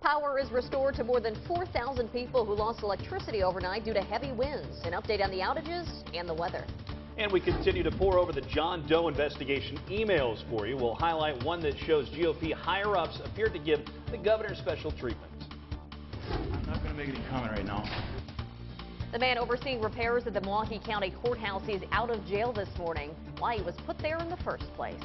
Power is restored to more than 4,000 people who lost electricity overnight due to heavy winds. An update on the outages and the weather. And we continue to pour over the John Doe investigation emails for you. We'll highlight one that shows GOP higher-ups appeared to give the governor special treatment. I'm not going to make any comment right now. The man overseeing repairs at the Milwaukee County Courthouse is out of jail this morning. Why he was put there in the first place.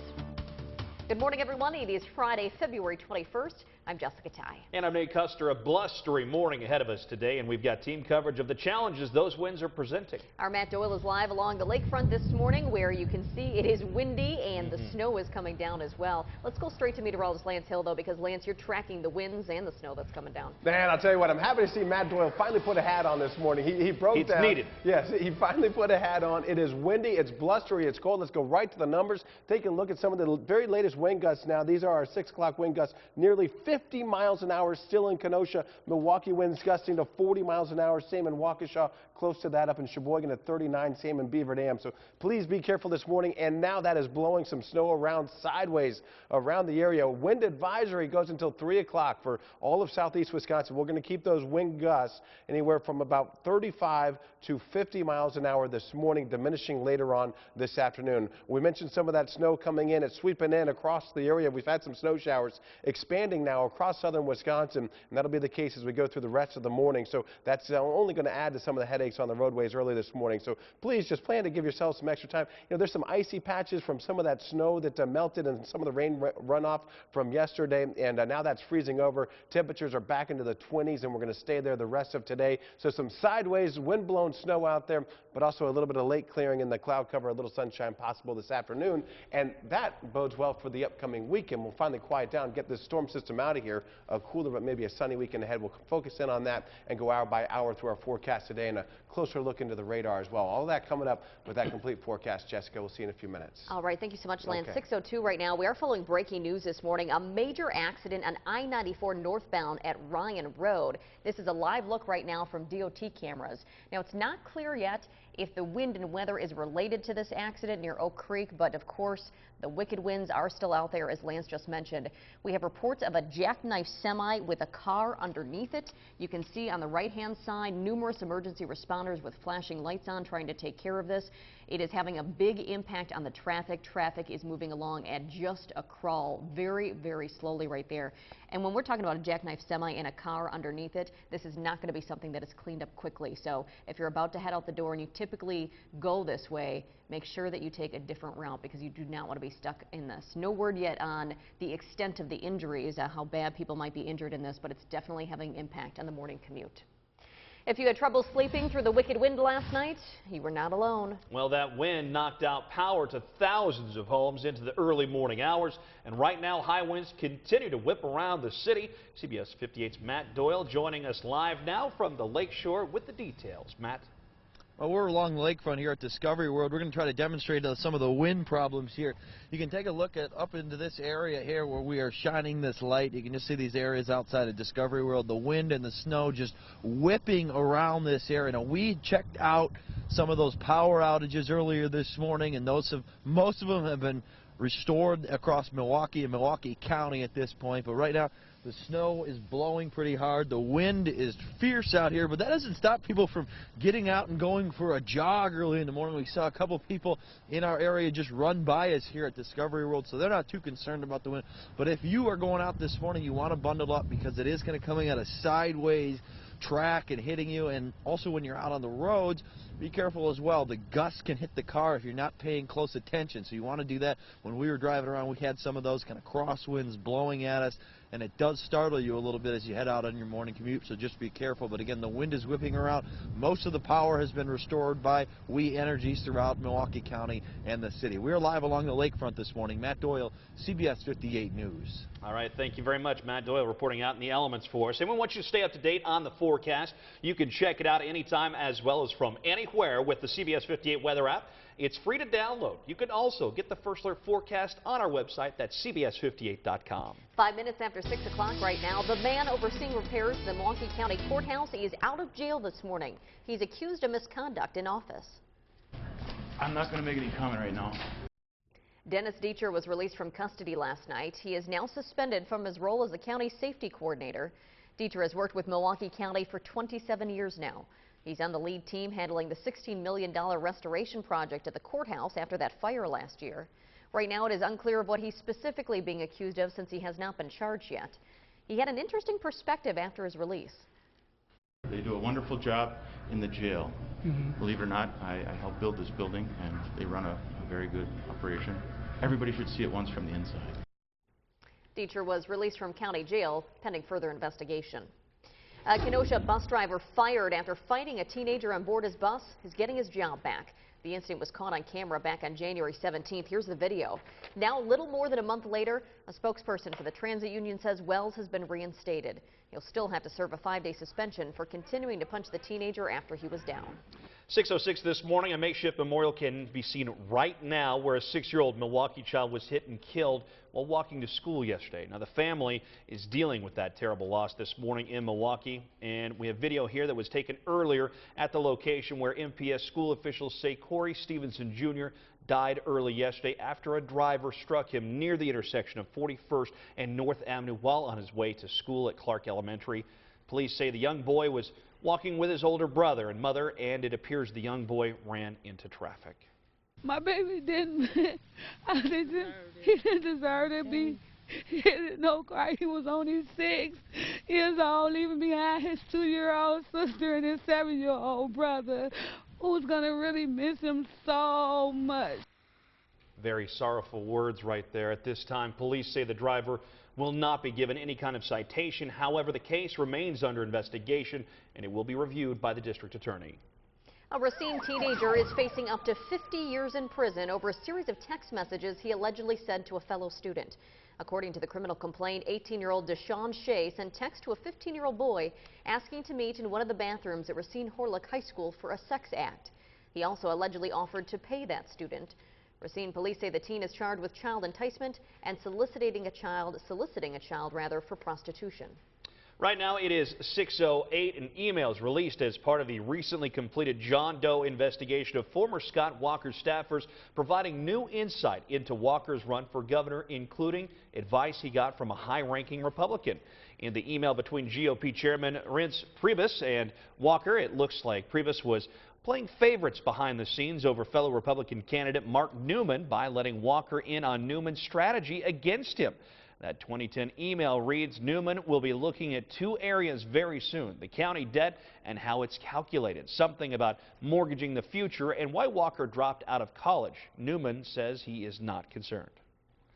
Good morning, everyone. It is Friday, February 21st. I'm Jessica Ty. And I'm Nate Custer. A blustery morning ahead of us today, and we've got team coverage of the challenges those winds are presenting. Our Matt Doyle is live along the lakefront this morning, where you can see it is windy and the snow is coming down as well. Let's go straight to meteorologist Lance Hill, though, because Lance, you're tracking the winds and the snow that's coming down. Man, I'll tell you what, I'm happy to see Matt Doyle finally put a hat on this morning. He broke down. It's needed. Yes, he finally put a hat on. It is windy, it's blustery, it's cold. Let's go right to the numbers. Take a look at some of the very latest wind gusts now. These are our 6 o'clock wind gusts, nearly 50 miles an hour still in Kenosha. Milwaukee winds gusting to 40 miles an hour. Same in Waukesha, close to that up in Sheboygan at 39. Same in Beaver Dam. So please be careful this morning. And now that is blowing some snow around sideways around the area. Wind advisory goes until 3 o'clock for all of southeast Wisconsin. We're going to keep those wind gusts anywhere from about 35 to 50 miles an hour this morning, diminishing later on this afternoon. We mentioned some of that snow coming in. It's sweeping in across the area. We've had some snow showers expanding now across southern Wisconsin, and that'll be the case as we go through the rest of the morning. So that's only going to add to some of the headaches on the roadways early this morning. So please just plan to give yourself some extra time. You know, there's some icy patches from some of that snow that melted and some of the rain runoff from yesterday, and now that's freezing over. Temperatures are back into the 20s, and we're going to stay there the rest of today. So some sideways wind-blown snow out there, but also a little bit of late clearing in the cloud cover, a little sunshine possible this afternoon, and that bodes well for the upcoming weekend. We'll finally quiet down, get this storm system out of here, a cooler but maybe a sunny weekend ahead. We'll focus in on that and go hour by hour through our forecast today and a closer look into the radar as well. All of that coming up with that complete forecast. Jessica, we'll see you in a few minutes. All right, thank you so much, Lance. Okay. 6:02 right now. We are following breaking news this morning. A major accident on I-94 northbound at Ryan Road. This is a live look right now from DOT cameras. Now, it's not clear yet if the wind and weather is related to this accident near Oak Creek, but of course, the wicked winds are still out there, as Lance just mentioned. We have reports of a jackknife semi with a car underneath it. You can see on the right-hand side numerous emergency responders with flashing lights on trying to take care of this. It is having a big impact on the traffic. Traffic is moving along at just a crawl, very, very slowly right there. And when we're talking about a jackknife semi and a car underneath it, this is not going to be something that is cleaned up quickly. So if you're about to head out the door and you typically go this way, make sure that you take a different route because you do not want to be stuck in this. No word yet on the extent of the injuries, how bad people might be injured in this, but it's definitely having impact on the morning commute. If you had trouble sleeping through the wicked wind last night, you were not alone. Well, that wind knocked out power to thousands of homes into the early morning hours, and right now high winds continue to whip around the city. CBS 58's Matt Doyle joining us live now from the lakeshore with the details. Matt? Well, we're along the lakefront here at Discovery World. We're going to try to demonstrate some of the wind problems here. You can take a look at up into this area here where we are shining this light. You can just see these areas outside of Discovery World. The wind and the snow just whipping around this area. Now, we checked out some of those power outages earlier this morning, and most of them have been restored across Milwaukee and Milwaukee County at this point. But right now, the snow is blowing pretty hard. The wind is fierce out here, but that doesn't stop people from getting out and going for a jog early in the morning. We saw a couple people in our area just run by us here at Discovery World, so they're not too concerned about the wind. But if you are going out this morning, you want to bundle up because it is going to come at a sideways track and hitting you. And also when you're out on the roads, be careful as well. The gusts can hit the car if you're not paying close attention, so you want to do that. When we were driving around, we had some of those kind of crosswinds blowing at us, and it does startle you a little bit as you head out on your morning commute, so just be careful. But again, the wind is whipping around. Most of the power has been restored by We Energies throughout Milwaukee County and the city. We're live along the lakefront this morning. Matt Doyle, CBS 58 News. All right, thank you very much, Matt Doyle, reporting out in the elements for us. And we want you to stay up to date on the forecast. You can check it out anytime as well as from anywhere with the CBS 58 weather app. It's free to download. You can also get the First Alert forecast on our website. That's CBS58.com. 5 minutes after 6 o'clock right now, the man overseeing repairs at the Milwaukee County Courthouse is out of jail this morning. He's accused of misconduct in office. I'm not going to make any comment right now. Dennis Deacher was released from custody last night. He is now suspended from his role as the county safety coordinator. Dieter has worked with Milwaukee County for 27 years now. He's on the lead team handling the $16 million restoration project at the courthouse after that fire last year. Right now, it is unclear of what he's specifically being accused of since he has not been charged yet. He had an interesting perspective after his release. They do a wonderful job in the jail. Believe it or not, I helped build this building, and they run a very good operation. Everybody should see it once from the inside. Dieter was released from county jail pending further investigation. A Kenosha bus driver fired after fighting a teenager on board his bus is getting his job back. The incident was caught on camera back on January 17th. Here's the video. Now, little more than a month later, a spokesperson for the transit union says Wells has been reinstated. He'll still have to serve a 5-day suspension for continuing to punch the teenager after he was down. 6:06 this morning, a makeshift memorial can be seen right now where a 6-year-old Milwaukee child was hit and killed while walking to school yesterday. Now, the family is dealing with that terrible loss this morning in Milwaukee, and we have video here that was taken earlier at the location where MPS school officials say Corey Stevenson Jr. died early yesterday after a driver struck him near the intersection of 41st and North Avenue while on his way to school at Clark Elementary. Police say the young boy was walking with his older brother and mother, and it appears the young boy ran into traffic. My baby didn't. He didn't deserve to be. He didn't know quite. He was only 6 years old, leaving behind his 2-year-old sister and his 7-year-old brother, who's going to really miss him so much. Very sorrowful words right there. At this time, police say the driver will not be given any kind of citation. However, the case remains under investigation, and it will be reviewed by the district attorney. A Racine teenager is facing up to 50 years in prison over a series of text messages he allegedly sent to a fellow student. According to the criminal complaint, 18-year-old Deshaun Shea sent text to a 15-year-old boy asking to meet in one of the bathrooms at Racine Horlick High School for a sex act. He also allegedly offered to pay that student. Racine police say the teen is charged with child enticement and soliciting a child for prostitution. Right now it is 6:08. An email is released as part of the recently completed John Doe investigation of former Scott Walker staffers, providing new insight into Walker's run for governor, including advice he got from a high-ranking Republican. In the email between GOP Chairman Reince Priebus and Walker, it looks like Priebus was playing favorites behind the scenes over fellow Republican candidate Mark Newman by letting Walker in on Newman's strategy against him. That 2010 email reads, Newman will be looking at 2 areas very soon, the county debt and how it's calculated, something about mortgaging the future and why Walker dropped out of college. Newman says he is not concerned.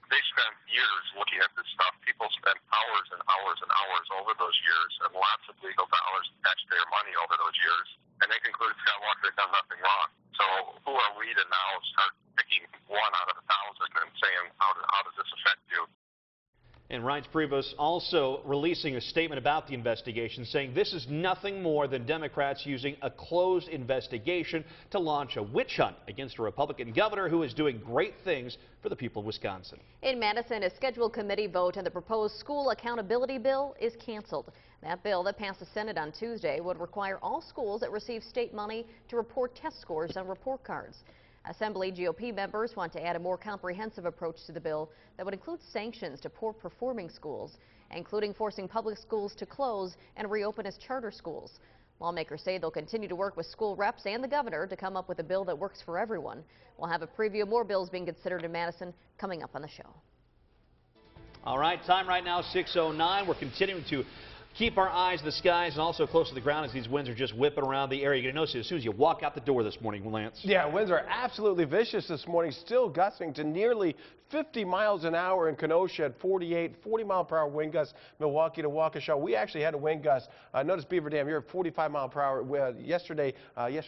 They spent years looking at this stuff. People spent hours and hours and hours over those years and lots of legal dollars, taxpayer money over those years, and they concluded Scott Walker had done nothing wrong. So who are we to now start picking 1 out of 1,000 and saying, how does this affect you? And Reince Priebus also releasing a statement about the investigation, saying this is nothing more than Democrats using a closed investigation to launch a witch hunt against a Republican governor who is doing great things for the people of Wisconsin. In Madison, a scheduled committee vote on the proposed school accountability bill is canceled. That bill that passed the Senate on Tuesday would require all schools that receive state money to report test scores on report cards. Assembly GOP members want to add a more comprehensive approach to the bill that would include sanctions to poor-performing schools, including forcing public schools to close and reopen as charter schools. Lawmakers say they'll continue to work with school reps and the governor to come up with a bill that works for everyone. We'll have a preview of more bills being considered in Madison coming up on the show. All right, time right now, 6:09. We're continuing to keep our eyes to the skies and also close to the ground as these winds are just whipping around the area. You're going to notice it as soon as you walk out the door this morning, Lance. Yeah, winds are absolutely vicious this morning, still gusting to nearly 50 miles an hour in Kenosha at 40 mile per hour wind gusts, Milwaukee to Waukesha. We actually had a wind gust. Notice Beaver Dam, you're at 45 mile per hour yesterday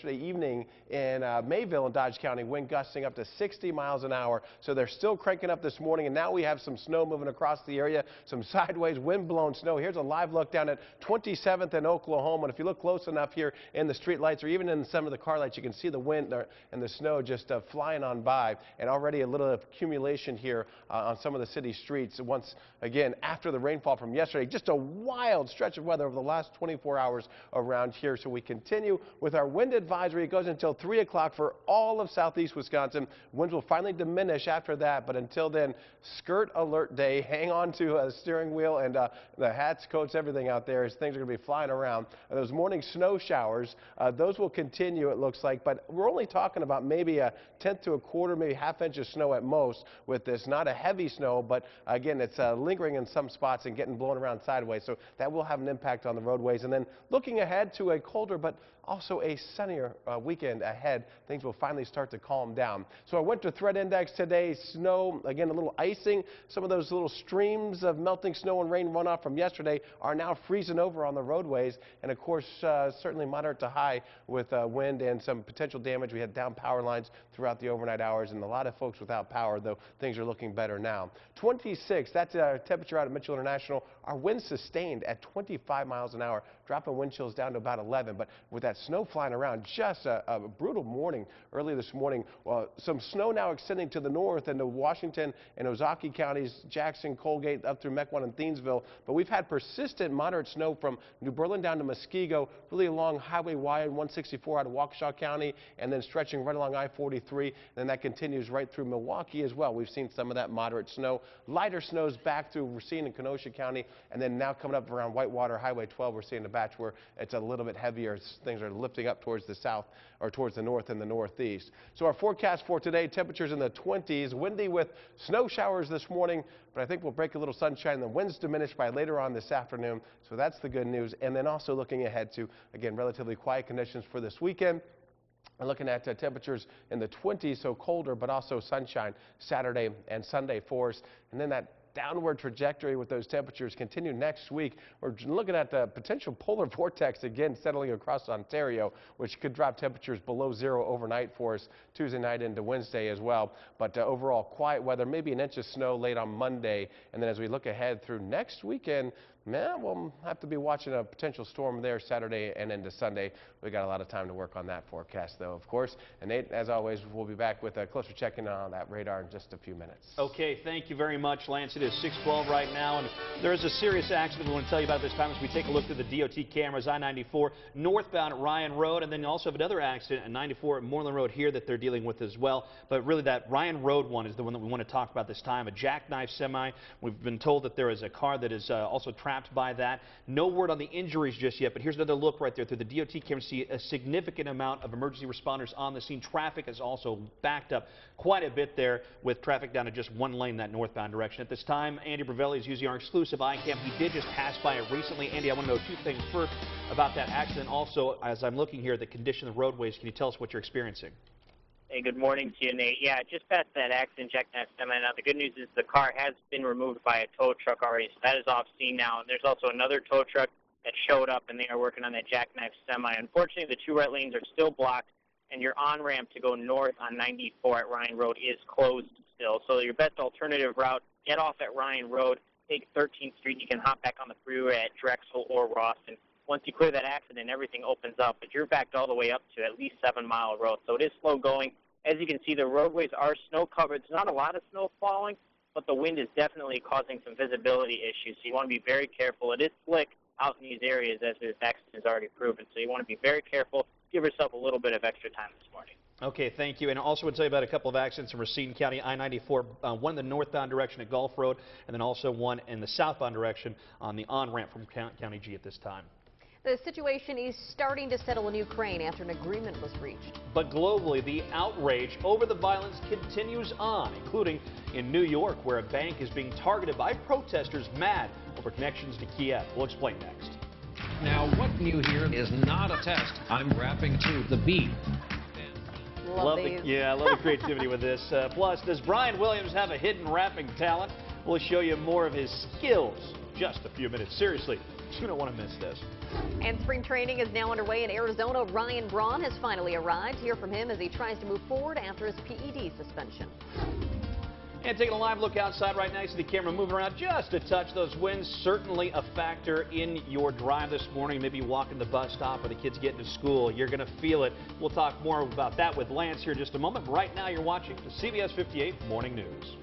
evening in Mayville in Dodge County, wind gusting up to 60 miles an hour. So they're still cranking up this morning, and now we have some snow moving across the area, some sideways wind-blown snow. Here's a live look down at 27th and Oklahoma, and if you look close enough here in the street lights or even in some of the car lights, you can see the wind and the snow just flying on by, and already a little accumulation condition here on some of the city streets. Once again, after the rainfall from yesterday, just a wild stretch of weather over the last 24 hours around here. So we continue with our wind advisory. It goes until 3 o'clock for all of southeast Wisconsin. Winds will finally diminish after that, but until then, skirt alert day. Hang on to a steering wheel and the hats, coats, everything out there, as things are going to be flying around. Those morning snow showers, those will continue, it looks like, but we're only talking about maybe a tenth to a quarter, maybe half inch of snow at most with this. Not a heavy snow, but again, it's lingering in some spots and getting blown around sideways, so that will have an impact on the roadways. And then looking ahead to a colder but also a sunnier weekend ahead, things will finally start to calm down. So our winter threat index today, snow, again, a little icing. Some of those little streams of melting snow and rain runoff from yesterday are now freezing over on the roadways. And of course, certainly moderate to high with wind and some potential damage. We had down power lines throughout the overnight hours and a lot of folks without power, though things are looking better now. 26, that's our temperature out at Mitchell International. Our winds sustained at 25 miles an hour, dropping wind chills down to about 11. But with that snow flying around, just a brutal morning early this morning. Some snow now extending to the north into Washington and Ozaukee counties, Jackson, Colgate, up through Mequon and Thiensville. But we've had persistent moderate snow from New Berlin down to Muskego, really along Highway Y and 164 out of Waukesha County, and then stretching right along I-43. And then that continues right through Milwaukee as well. We've seen some of that moderate snow. Lighter snows back through Racine and Kenosha County, and then now coming up around Whitewater, Highway 12, we're seeing a batch where it's a little bit heavier. Things are lifting up towards the south or towards the north and the northeast. So our forecast for today, temperatures in the 20s, windy with snow showers this morning, but I think we'll break a little sunshine. The winds diminish by later on this afternoon, so that's the good news. And then also looking ahead to, again, relatively quiet conditions for this weekend. I'm looking at temperatures in the 20s, so colder, but also sunshine Saturday and Sunday for us. And then that downward trajectory with those temperatures continue next week. We're looking at the potential polar vortex again settling across Ontario, which could drop temperatures below zero overnight for us Tuesday night into Wednesday as well. But overall, quiet weather, maybe an inch of snow late on Monday. And then as we look ahead through next weekend, we'll have to be watching a potential storm there Saturday and into Sunday. We got a lot of time to work on that forecast, though, of course. And Nate, as always, we'll be back with a closer check-in on that radar in just a few minutes. Okay, thank you very much, Lance. It is 6:12 right now, and there is a serious accident we want to tell you about this time as we take a look through the DOT cameras. I-94 northbound at Ryan Road, and then you also have another accident at 94 at Moreland Road here that they're dealing with as well. But really, that Ryan Road one is the one that we want to talk about this time. A jackknife semi. We've been told that there is a car that is also trapped by that. No word on the injuries just yet, but here's another look right there through the DOT camera. See a significant amount of emergency responders on the scene. Traffic is also backed up quite a bit there with traffic down to just one lane that northbound direction. At this time, Andy Bravelli is using our exclusive iCam. He did just pass by it recently. Andy, I want to know two things. First, about that accident. Also, as I'm looking here at the condition of the roadways, can you tell us what you're experiencing? Hey, good morning to you, Nate. Yeah, just past that accident, jackknife semi. Now, the good news is the car has been removed by a tow truck already, so that is off scene now. And there's also another tow truck that showed up, and they are working on that jackknife semi. Unfortunately, the two right lanes are still blocked, and your on-ramp to go north on 94 at Ryan Road is closed still. So your best alternative route, get off at Ryan Road, take 13th Street, and you can hop back on the freeway at Drexel or Ross. And once you clear that accident, everything opens up, but you're backed all the way up to at least 7 Mile Road. So it is slow going. As you can see, the roadways are snow covered. There's not a lot of snow falling, but the wind is definitely causing some visibility issues. So you want to be very careful. It is slick out in these areas, as this accident has already proven. So you want to be very careful. Give yourself a little bit of extra time this morning. Okay, thank you. And I also would tell you about a couple of accidents in Racine County, I-94, one in the northbound direction at Gulf Road, and then also one in the southbound direction on the on-ramp from County G at this time. The situation is starting to settle in Ukraine after an agreement was reached. But globally, the outrage over the violence continues on, including in New York, where a bank is being targeted by protesters mad over connections to Kiev. We'll explain next. Now, what new here is not a test. I'm rapping to the beat. Love these. I love the creativity with this. Plus, does Brian Williams have a hidden rapping talent? We'll show you more of his skills in just a few minutes. Seriously, you don't want to miss this. And spring training is now underway in Arizona. Ryan Braun has finally arrived. Hear from him as he tries to move forward after his PED suspension. And taking a live look outside right now, you see the camera moving around just a touch. Those winds certainly a factor in your drive this morning. Maybe walking the bus stop or the kids getting to school. You're going to feel it. We'll talk more about that with Lance here in just a moment. But right now, you're watching the CBS 58 Morning News.